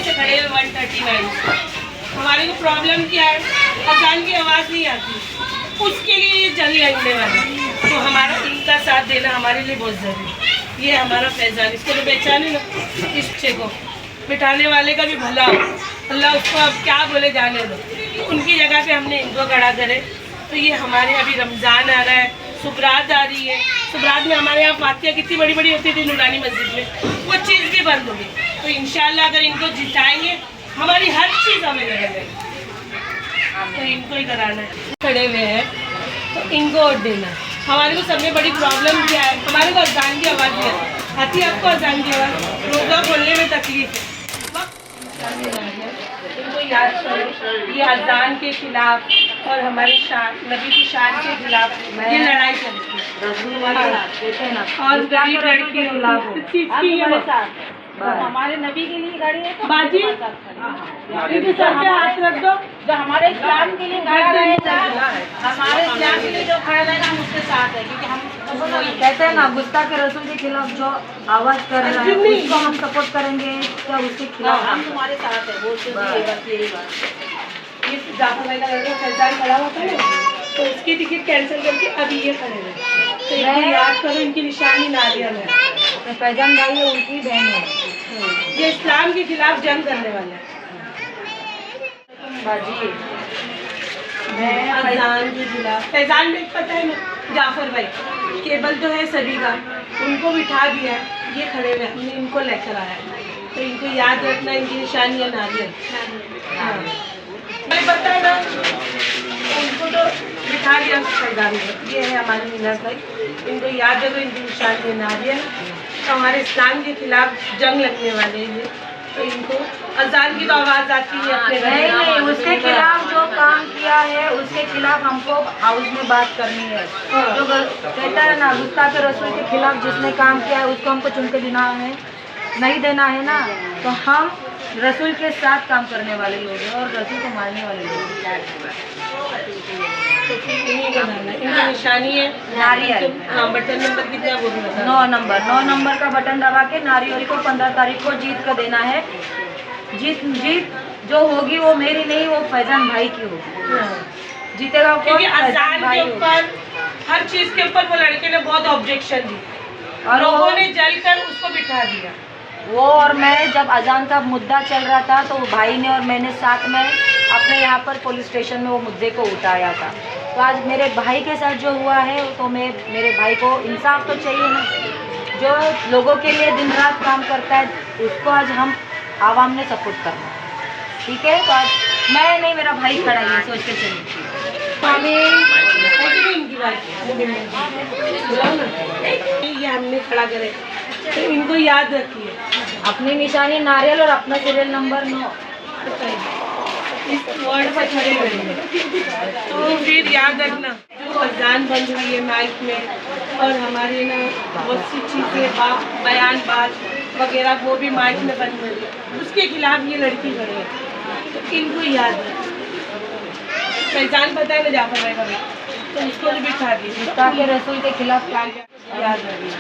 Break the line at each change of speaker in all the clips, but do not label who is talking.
से खड़े हुए 139। हमारे को प्रॉब्लम क्या है, अजान की आवाज़ नहीं आती, उसके लिए ये जंग लड़ने वाले, तो हमारा इनका साथ देना हमारे लिए बहुत ज़रूरी है। ये हमारा फैजान, इसको तो पहचाने ना, इस बच्चे को बिठाने वाले का भी भला हो, अल्लाह उसको अब क्या बोले जाने दो, उनकी जगह पे हमने इनको खड़ा करे। तो ये हमारे अभी रमज़ान आ रहा है, सुबरात आ रही है, सुबरात में हमारे यहाँ फातिया कितनी बड़ी बड़ी होती थी नूरानी मस्जिद में, वो चीज़ भी बंद होगी। तो इंशाल्लाह अगर इनको जिताएंगे हमारी हर चीज़ अवेलेबल है, तो इनको ही कराना है। खड़े हुए हैं तो इनको वोट देना। हमारे को सबसे बड़ी प्रॉब्लम क्या है, हमारे को अजान की आवाज़ नहीं आती है, आपको अजान की आवाज़, रोज़ा खोलने में तकलीफ है। इनको याद करो, ये अजान के खिलाफ और हमारे शान नबी की शान के खिलाफ ये लड़ाई चलती है, और गरीब लड़की
तो हमारे नबी के लिए खड़ी है, तो
बाजी इनके सर पे हाथ रख दो।
जो हमारे इस्लाम के लिए खड़ा रहेगा, हमारे इस्लाम के लिए जो खड़ा रहेगा हम उसके साथ है, क्योंकि हम कहते हैं ना, गुस्ताख के रसूल के खिलाफ जो आवाज कर रहा है उसको हम सपोर्ट करेंगे, क्या उसके खिलाफ हम तुम्हारे साथ है, वो यही बात।
ये जाफर भाई का लड़का फैजान खड़ा होता है ना, तो उसकी टिकट कैंसिल करके अभी ये खड़े हुए, तो इनको याद करो, इनकी निशानी नारियल है।
फैजान भाई है, उनकी बहन है,
ये इस्लाम के खिलाफ जंग करने वाले हैं।
बाजी
मैं फैजान के खिलाफ, फैजान में पता है ना, जाफर भाई केबल तो है सभी का, उनको बिठा दिया, ये खड़े हुए, हमने इनको लेकर आया, तो इनको याद रखना, इनकी निशानी है नारियल। हाँ मैं पता है ना, उनको तो बिठा दिया फैजान में, ये है हमारे मीनाज भाई, इनको याद रखो, इनकी निशानी है नारियल। तो हमारे इस्लाम के खिलाफ जंग लगने वाले हैं ये, तो इनको अजान की तो आवाज़ आती है अपने
नहीं, उसके खिलाफ जो काम किया है उसके खिलाफ हमको हाउस में बात करनी है। जो कहता है ना, गुस्ताख के रसूल के खिलाफ जिसने काम किया है उसको हमको चुन के देना है, नहीं देना है ना, तो हम रसूल के साथ काम करने वाले लोग हैं और रसूल को मारने वाले लोग हैं।
इनकी निशानी है
नारियल।
हाँ, बटन नंबर कितना बोलना?
9 नंबर का बटन दबा के नारियल को 15 तारीख को जीत कर देना है। जीत जो होगी वो मेरी नहीं, वो फैजान भाई की होगी। जीतेगा
क्योंकि अजान के ऊपर, हर चीज के ऊपर वो लड़के ने बहुत ऑब्जेक्शन दी और लोगों ने जलकर उसको बिठा दिया।
वो और मैं जब अजान का मुद्दा चल रहा था तो भाई ने और मैंने साथ में अपने यहाँ पर पुलिस स्टेशन में वो मुद्दे को उठाया था। तो आज मेरे भाई के साथ जो हुआ है, तो मैं मेरे भाई को इंसाफ तो चाहिए ना, जो लोगों के लिए दिन रात काम करता है उसको आज हम आवाम ने सपोर्ट करना, ठीक है। तो आज मैं नहीं, मेरा भाई खड़ा है, सोच के चलिए।
ये हमने खड़ा करे, तो इनको याद रखिए,
अपनी निशानी नारियल और अपना सीरियल नंबर 9
इस वर्ड से खड़े रहेंगे, तो फिर याद रखना जो अजान बंद हुई है माइक में, और हमारे ना बहुत सी चीज़ें बयान बात वगैरह वो भी माइक में बंद हुई है, उसके खिलाफ ये लड़की खड़ी है, तो इनको याद रखना। फैजान पता है ना जाफर भाई का, तो उसको भी बिठा दिए,
ताकि रसूल के खिलाफ
याद रखिए,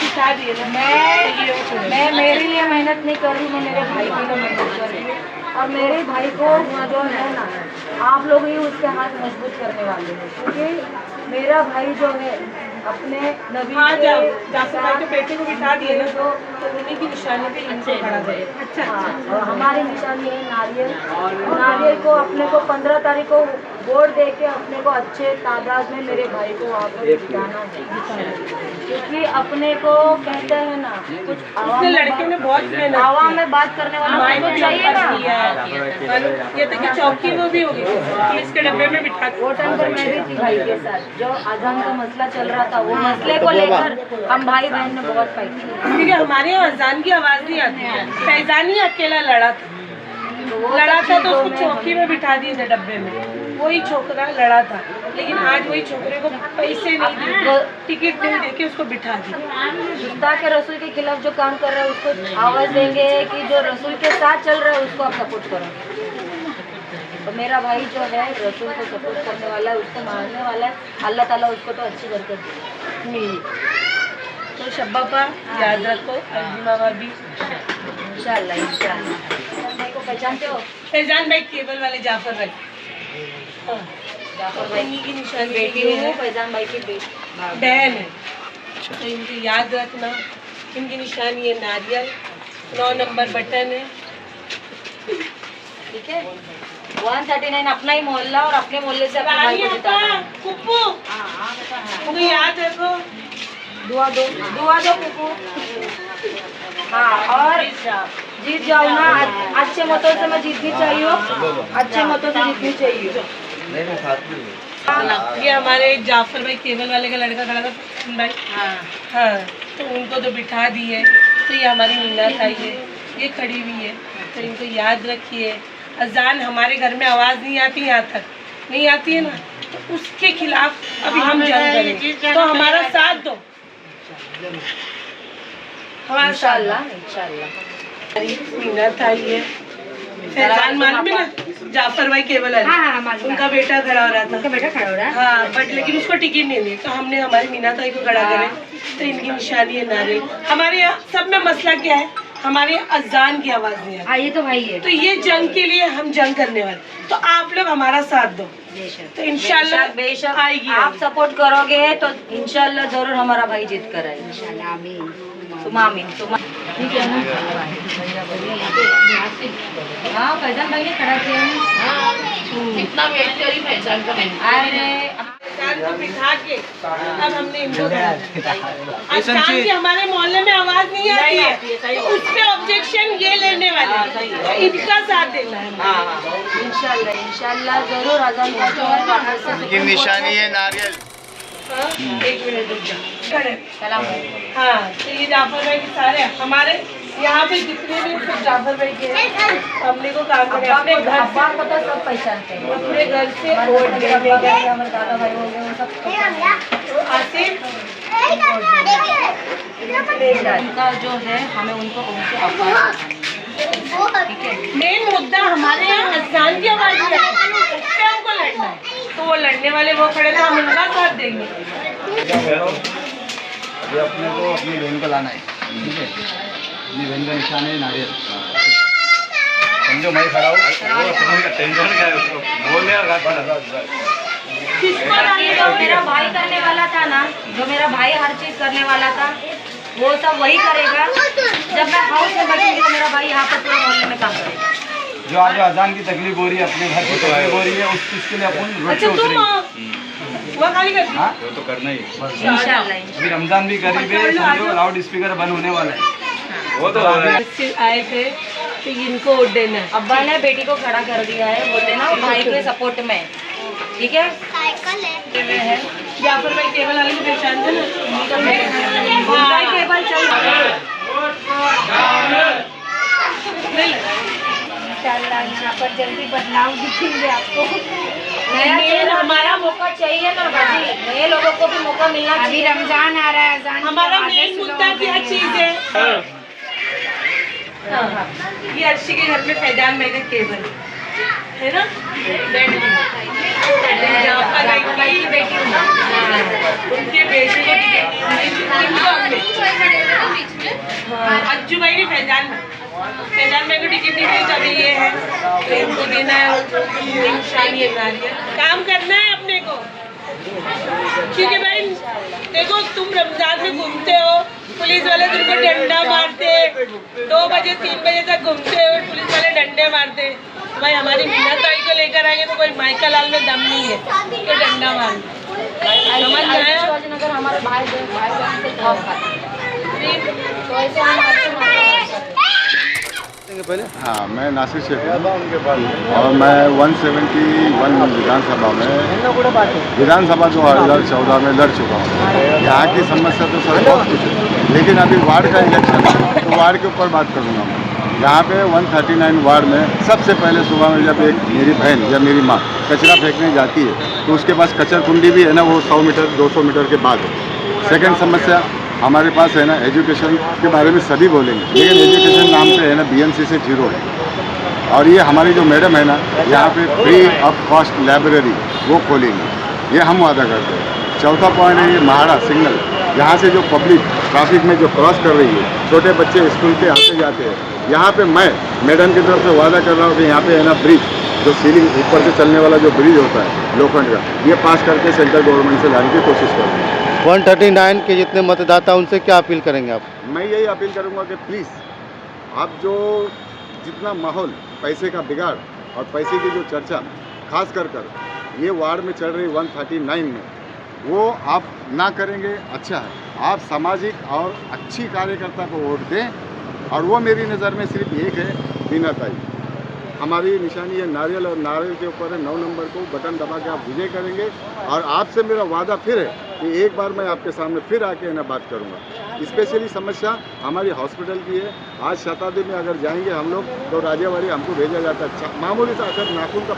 बिठा दिए ना।
मैं मेरे लिए मेहनत नहीं कर रही, मैं मेरे भाई के लिए मेहनत कर रही हूँ, और मेरे भाई को जो है ना, आप लोग ही उसके हाथ मजबूत करने वाले हैं, क्योंकि मेरा भाई जो है अपने नबी
जाफर भाई के बेटे को बिठा दिए ना, तो उन्हीं की निशानी पे इनको खड़ा करे। अच्छा,
और हमारी निशानी है नारियल। नारियल को अपने को 15 तारीख को वोट दे के अपने को अच्छे तादाद में मेरे भाई को वहाँ पर जिताना है, क्योंकि अपने को कहते हैं ना, कुछ
लड़के ने बहुत
आवाम में बात करने वाला तो चाहिए ना।
ये तो कि चौकी वो भी होगी, पुलिस के डब्बे में बिठा।
वो टाइम पर मैं भी थी भाई के साथ, जो अजान का मसला चल रहा था, वो मसले को लेकर हम भाई बहन ने बहुत फाइट की,
क्योंकि हमारे यहाँ अजान की आवाज़ नहीं आती। फैजान ही अकेला लड़ा था तो उसको चौकी में बिठा दिए थे डब्बे में, वही छोकरा लड़ा था, लेकिन आज वही छोकरे को पैसे नहीं दिए, टिकट नहीं देके उसको बिठा दिया।
गुस्ताख के रसूल के खिलाफ जो काम कर रहा है उसको आवाज़ देंगे कि जो रसूल के साथ चल रहा है उसको आप सपोर्ट करो। तो मेरा भाई जो है रसूल को सपोर्ट करने वाला है, उसको मारने वाला है, अल्लाह ताला उसको तो अच्छी बरकत दे।
तो शब्बा याद रखो, अर्जुमा भाभी
इंशाल्लाह इंशाल्लाह। भाई को पहचानते हो?
फैजान भाई केबल वाले जाफर भाई, हाँ,
जाफर भाई
इन्हीं की निशानी
बेटी
ये
हूँ,
है,
फैजान भाई की
बहन है। तो इनको याद रखना। इनकी निशानी है नारियल, 9 नंबर बटन है।
ठीक है। 139 अपना ही मोहल्ला और अपने मोहल्ले से अपने भाई
रानी
को जिताना
अपा,
है।
कुप्पू, उनको याद रखो।
दुआ दो कुकू। हाँ, और जीत जाओ ना, अच्छे मतों से मैं जीतनी चाहिए, अच्छे मतों से जीतनी चाहिए।
ये हमारे जाफर भाई केबल वाले का लड़का खड़ा था भाई, हाँ, तो उनको तो बिठा दिए। तो ये हमारी मीना ताई है, ये खड़ी हुई है। तो इनको याद रखिए। अजान हमारे घर में आवाज़ नहीं आती, यहाँ तक नहीं आती है ना, तो उसके खिलाफ अभी हम जंग करें, तो हमारा साथ दो। हमारा साथ दो।
इंशाल्लाह।
मीना ताई है, फैजान मालूम है ना, जाफर भाई केबल वाले, उनका बेटा खड़ा हो रहा था।
बेटा खड़ा हो रहा है।
हाँ, बट लेकिन उसको टिकट नहीं दी, तो हमने हमारी मीना ताई को खड़ा करे। तो इनकी निशानी है नारे। हमारे यहाँ सब में मसला क्या है, हमारे यहाँ अजान की आवाज़ नहीं आती।
ये तो भाई है।
तो ये जंग के लिए हम जंग करने वाले, तो आप लोग हमारा साथ दो, तो इंशाल्लाह
बेशक
आएगी।
आप सपोर्ट करोगे तो इंशाल्लाह जरूर हमारा भाई जीत कर आएगा। इंशाल्लाह आमीन। तुम आमीन। ठीक है ना? हाँ, फैजान भाई ने खड़ा किया है।
कितना वेट करी फैजान का मैंने।
अरे
अजान को बिठा के अब हमने इनको अजान की हमारे मोहल्ले में आवाज़ नहीं आती है, उस पे ऑब्जेक्शन ये लेने वाले, इनका साथ देना है।
इंशाल्लाह इंशाल्लाह जरूर अजान का जो है बाहर से
की निशानी है नारियल।
हाँ, एक मिनट रुक जा। खड़े।
सलाम।
हाँ, तो ये जाफर भाई के सारे हमारे यहाँ पे जितने भी सब जाफर भाई के हैं, हमने को काम करे अपने घर
अब्बा को तो सब पहचानते हैं।
अपने घर से
हमारे
वोट
अब्बा
देने
गए,
गए।
हमारे दादा भाई हो गए, वो सब पहचानते हैं।
तो आसिफ
उनका जो है हमें उनसे आवाज़ ठीक है।
मेन मुद्दा हमारे यहाँ अजान की आवाज़ नहीं आती, उस पे हमको लड़ना है। तो वो लड़ने वाले वो खड़े तो हम उनका साथ देंगे।
अभी अपने को अपनी बहन को लाना है, ठीक है। अपनी बहन का निशान है नारियल। समझो मैं खड़ा हूँ, टेंशन क्या है उसको बोलने
किसको लाने
जो मेरा भाई करने वाला था ना, जो मेरा भाई हर चीज़ करने वाला था, वो सब वही करेगा। जब मैं हाउस में बैठूंगी तो मेरा भाई यहाँ पर पूरे मोहल्ले में काम करेगा।
जो आज अजान की तकलीफ हो रही है, अपने घर की तकलीफ हो रही है, उस चीज़ के लिए अपन रोड
अच्छा
पे
तुम
उतरेंगे।
वो खाली कर
हाँ, वो तो करना ही है।
इंशाल्लाह
अभी रमजान भी करीब है, समझो लाउड स्पीकर बंद होने वाला है। वो तो
बच्चे आए थे तो इनको वोट देना है।
अब्बा ने बेटी को खड़ा कर दिया है, बोलते ना भाई के सपोर्ट में, ठीक है।
है जाफर भाई केबल वाले को पहचानते ना,
उनका ही केबल चल रहा है। इंशाल्लाह यहाँ पर जल्दी बदलाव दिखेंगे आपको। नया चेहरा, हमारा मौका चाहिए ना बाजी, नए लोगों को भी मौका मिलना चाहिए। अभी रमजान आ रहा है, अजान
हमारा मेन मुद्दा क्या चीज़ है। हाँ, ये अर्शी के घर में फैजान भाई का केबल है ना, जाफर भाई की बेटी, उनके बेटे को अज्जू भाई ने फैजान भाई को टिकट नहीं दी, तभी ये है। तो इनको देना है निशानी है नारियल। काम करना है अपने को, क्योंकि भाई देखो तुम रमजान में घूमते हो, पुलिस वाले तुमको डंडा मारते, 2 बजे 3 बजे तक घूमते हो, पुलिस वाले डंडे मारते। भाई हमारी मीना ताई को लेकर आएंगे तो कोई माइका लाल में दम नहीं है कि डंडा मार। समझ में आया?
अगर हमारे भाई बहन से बहुत खाते हैं, तो ऐसे हम
पहले। हाँ, मैं नासिर शेख हूँ और मैं 171 विधानसभा में विधानसभा 2014 में लड़ चुका हूँ। यहाँ की समस्या तो सर बहुत कुछ है, लेकिन अभी वार्ड का इलेक्शन है तो वार्ड के ऊपर बात करूँगा मैं। यहाँ पे 139 वार्ड में सबसे पहले सुबह में जब एक मेरी बहन या मेरी माँ कचरा फेंकने जाती है तो उसके पास कचरा कुंडी भी है ना, वो 100 मीटर 200 मीटर के बाद है। सेकेंड समस्या हमारे पास है ना, एजुकेशन के बारे में सभी बोलेंगे, लेकिन एजुकेशन नाम पे है ना BMC से 0 है। और ये हमारी जो मैडम है ना, यहाँ पे फ्री ऑफ कॉस्ट लाइब्रेरी वो खोलेंगे, ये हम वादा करते हैं। चौथा पॉइंट है ये महाड़ा सिग्नल, यहाँ से जो पब्लिक ट्रैफिक में जो क्रॉस कर रही है, छोटे बच्चे स्कूल के आते जाते हैं, यहाँ पे मैं मैडम की तरफ से वादा कर रहा हूँ कि यहाँ पे है ना ब्रिज, जो सीलिंग ऊपर से चलने वाला जो ब्रिज होता है लोखंड का, ये पास करके सेंट्रल गवर्नमेंट से लाने की कोशिश करूँगा।
139 के जितने मतदाता उनसे क्या अपील करेंगे आप?
मैं यही अपील करूँगा कि प्लीज़ आप जो जितना माहौल पैसे का बिगाड़ और पैसे की जो चर्चा खास कर ये वार्ड में चल रही 139 में, वो आप ना करेंगे अच्छा है। आप सामाजिक और अच्छी कार्यकर्ता को वोट दें, और वो मेरी नज़र में सिर्फ एक है, बीना ताई। हमारी निशानी है नारियल, और नारियल के ऊपर है 9 नंबर को बटन दबा के आप विजय करेंगे। और आपसे मेरा वादा फिर है कि एक बार मैं आपके सामने फिर आके ना बात करूंगा। स्पेशली समस्या हमारी हॉस्पिटल की है। आज शताब्दी में अगर जाएंगे हम लोग तो राजेवाड़ी हमको भेजा जाता है, मामूली सा अगर नाखून का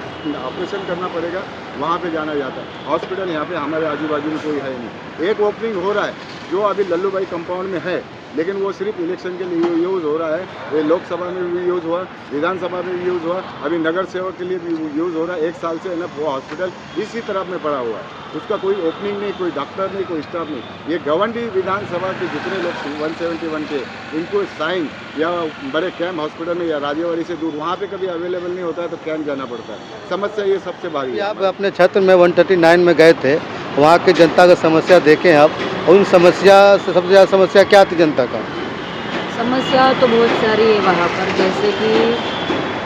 ऑपरेशन करना पड़ेगा वहाँ पे जाना जाता है। हॉस्पिटल यहाँ पे हमारे आजू बाजू में कोई है नहीं। एक ओपनिंग हो रहा है जो अभी लल्लू भाई कंपाउंड में है, लेकिन वो सिर्फ इलेक्शन के लिए यूज़ हो रहा है। ये लोकसभा में भी यूज़ हुआ, विधानसभा में भी यूज़ हुआ, अभी नगर सेवक के लिए भी यूज़ हो रहा है। 1 साल से है ना वो हॉस्पिटल इसी तरफ में पड़ा हुआ है, उसका कोई ओपनिंग नहीं, कोई डॉक्टर नहीं, कोई स्टाफ नहीं। ये गवंडी विधानसभा के जितने लोग 171 के, इनको साइन या बड़े कैम्प हॉस्पिटल में या राजेवाड़ी से दूर वहाँ पे कभी अवेलेबल नहीं होता है तो कैम्प जाना पड़ता है। समस्या ये सबसे भारी है।
आप अपने क्षेत्र में 139 में गए थे, वहाँ की जनता का समस्या देखें आप, उन समस्या से सबसे ज़्यादा समस्या क्या थी जनता का?
समस्या तो बहुत सारी है वहाँ पर, जैसे कि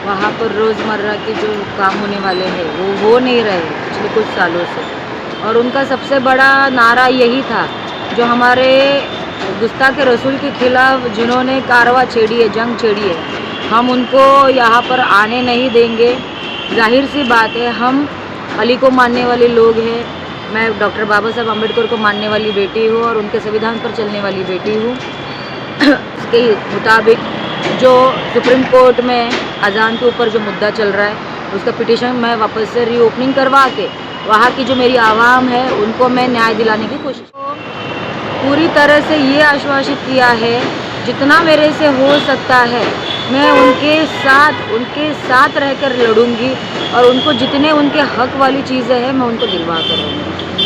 वहाँ पर रोज़मर्रा के जो काम होने वाले हैं वो हो नहीं रहे पिछले कुछ सालों से। और उनका सबसे बड़ा नारा यही था, जो हमारे गुस्ताख रसूल के खिलाफ जिन्होंने कारवा छेड़ी है, जंग छेड़ी है, हम उनको यहाँ पर आने नहीं देंगे। जाहिर सी बात है, हम अली को मानने वाले लोग हैं। मैं डॉक्टर बाबा साहब अम्बेडकर को मानने वाली बेटी हूँ और उनके संविधान पर चलने वाली बेटी हूँ। इसके मुताबिक जो सुप्रीम कोर्ट में अजान के ऊपर जो मुद्दा चल रहा है, उसका पिटीशन मैं वापस से रीओपनिंग करवा के वहाँ की जो मेरी आवाम है उनको मैं न्याय दिलाने की कोशिश पूरी तरह से ये आश्वासित किया है, जितना मेरे से हो सकता है मैं उनके साथ रहकर लड़ूंगी और उनको जितने उनके हक वाली चीज़ें हैं मैं उनको दिलवा कर रहूँगी।